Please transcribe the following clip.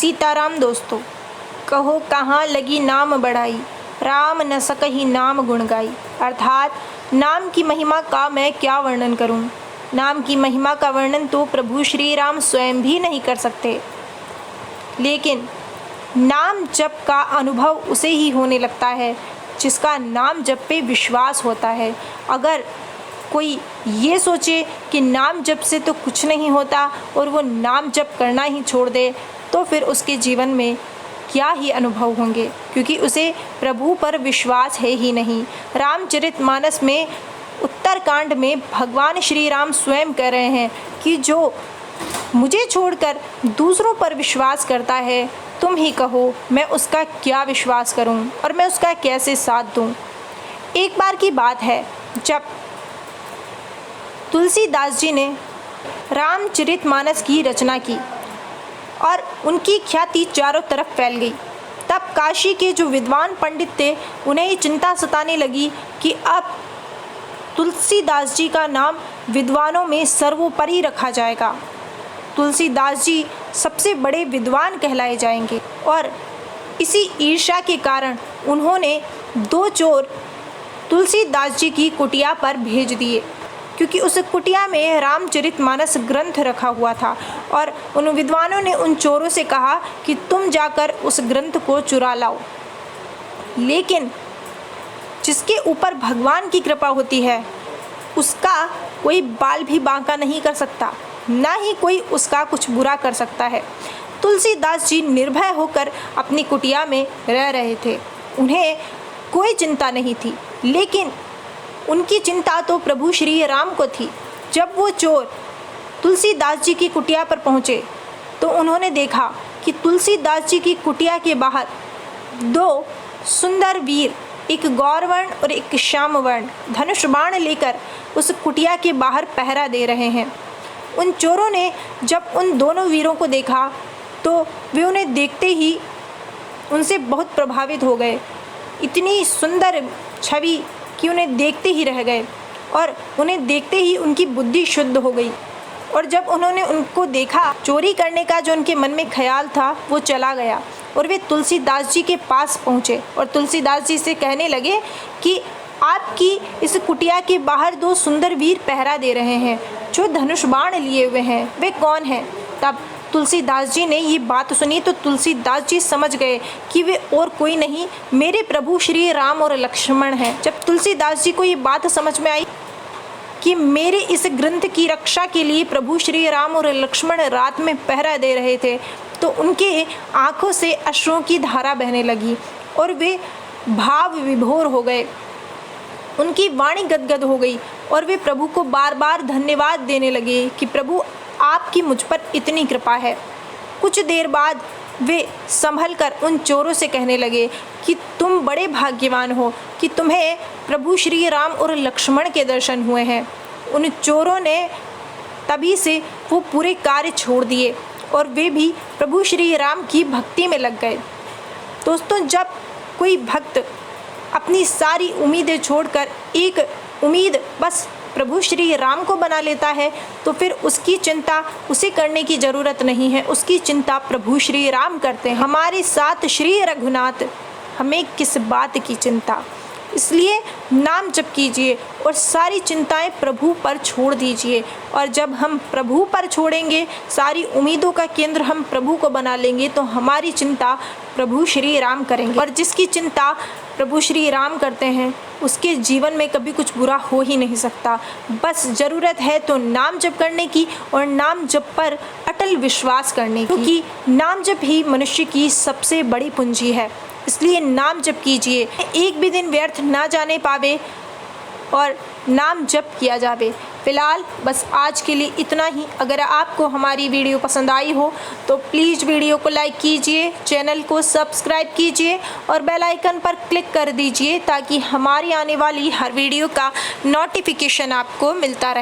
सीताराम दोस्तों, कहो कहाँ लगी नाम बढ़ाई, राम न सकहि नाम गुण गाई। अर्थात नाम की महिमा का मैं क्या वर्णन करूं। नाम की महिमा का वर्णन तो प्रभु श्री राम स्वयं भी नहीं कर सकते, लेकिन नाम जप का अनुभव उसे ही होने लगता है जिसका नाम जप पे विश्वास होता है। अगर कोई ये सोचे कि नाम जप से तो कुछ नहीं होता और वो नाम जप करना ही छोड़ दे, तो फिर उसके जीवन में क्या ही अनुभव होंगे, क्योंकि उसे प्रभु पर विश्वास है ही नहीं। रामचरितमानस में उत्तरकांड में भगवान श्री राम स्वयं कह रहे हैं कि जो मुझे छोड़कर दूसरों पर विश्वास करता है, तुम ही कहो मैं उसका क्या विश्वास करूं और मैं उसका कैसे साथ दूं। एक बार की बात है, जब तुलसीदास जी ने रामचरितमानस की रचना की और उनकी ख्याति चारों तरफ फैल गई, तब काशी के जो विद्वान पंडित थे उन्हें ये चिंता सताने लगी कि अब तुलसीदास जी का नाम विद्वानों में सर्वोपरि रखा जाएगा। तुलसीदास जी सबसे बड़े विद्वान कहलाए जाएंगे। और इसी ईर्ष्या के कारण उन्होंने 2 चोर तुलसीदास जी की कुटिया पर भेज दिए, क्योंकि उस कुटिया में रामचरितमानस ग्रंथ रखा हुआ था। और उन विद्वानों ने उन चोरों से कहा कि तुम जाकर उस ग्रंथ को चुरा लाओ। लेकिन जिसके ऊपर भगवान की कृपा होती है, उसका कोई बाल भी बांका नहीं कर सकता, ना ही कोई उसका कुछ बुरा कर सकता है। तुलसीदास जी निर्भय होकर अपनी कुटिया में रह रहे थे, उन्हें कोई चिंता नहीं थी, लेकिन उनकी चिंता तो प्रभु श्री राम को थी। जब वो चोर तुलसीदास जी की कुटिया पर पहुँचे तो उन्होंने देखा कि तुलसीदास जी की कुटिया के बाहर 2 सुंदर वीर, एक गौरवर्ण और एक श्यामवर्ण, धनुष बाण लेकर उस कुटिया के बाहर पहरा दे रहे हैं। उन चोरों ने जब उन दोनों वीरों को देखा तो वे उन्हें देखते ही उनसे बहुत प्रभावित हो गए। इतनी सुंदर छवि कि उन्हें देखते ही रह गए और उन्हें देखते ही उनकी बुद्धि शुद्ध हो गई। और जब उन्होंने उनको देखा, चोरी करने का जो उनके मन में ख्याल था वो चला गया और वे तुलसीदास जी के पास पहुँचे और तुलसीदास जी से कहने लगे कि आपकी इस कुटिया के बाहर 2 सुंदर वीर पहरा दे रहे हैं जो धनुष बाण लिए हुए हैं, वे कौन हैं। तब तुलसीदास जी ने ये बात सुनी तो तुलसीदास जी समझ गए कि वे और कोई नहीं, मेरे प्रभु श्री राम और लक्ष्मण हैं। जब तुलसीदास जी को ये बात समझ में आई कि मेरे इस ग्रंथ की रक्षा के लिए प्रभु श्री राम और लक्ष्मण रात में पहरा दे रहे थे, तो उनके आँखों से अश्रुओं की धारा बहने लगी और वे भाव विभोर हो गए। उनकी वाणी गदगद हो गई और वे प्रभु को बार बार धन्यवाद देने लगे कि प्रभु आपकी मुझ पर इतनी कृपा है। कुछ देर बाद वे संभल कर उन चोरों से कहने लगे कि तुम बड़े भाग्यवान हो कि तुम्हें प्रभु श्री राम और लक्ष्मण के दर्शन हुए हैं। उन चोरों ने तभी से वो पूरे कार्य छोड़ दिए और वे भी प्रभु श्री राम की भक्ति में लग गए। दोस्तों, जब कोई भक्त अपनी सारी उम्मीदें छोड़कर एक उम्मीद बस प्रभु श्री राम को बना लेता है, तो फिर उसकी चिंता उसे करने की ज़रूरत नहीं है, उसकी चिंता प्रभु श्री राम करते हैं। हमारे साथ श्री रघुनाथ, हमें किस बात की चिंता। इसलिए नाम जप कीजिए और सारी चिंताएं प्रभु पर छोड़ दीजिए। और जब हम प्रभु पर छोड़ेंगे, सारी उम्मीदों का केंद्र हम प्रभु को बना लेंगे, तो हमारी चिंता प्रभु श्री राम करेंगे। और जिसकी चिंता प्रभु श्री राम करते हैं, उसके जीवन में कभी कुछ बुरा हो ही नहीं सकता। बस ज़रूरत है तो नाम जप करने की और नाम जप पर अटल विश्वास करने की, क्योंकि नाम जप ही मनुष्य की सबसे बड़ी पूंजी है। इसलिए नाम जप कीजिए, एक भी दिन व्यर्थ ना जाने पावे और नाम जप किया जावे। फ़िलहाल बस आज के लिए इतना ही। अगर आपको हमारी वीडियो पसंद आई हो तो प्लीज़ वीडियो को लाइक कीजिए, चैनल को सब्सक्राइब कीजिए और बेल आइकन पर क्लिक कर दीजिए ताकि हमारी आने वाली हर वीडियो का नोटिफिकेशन आपको मिलता रहे।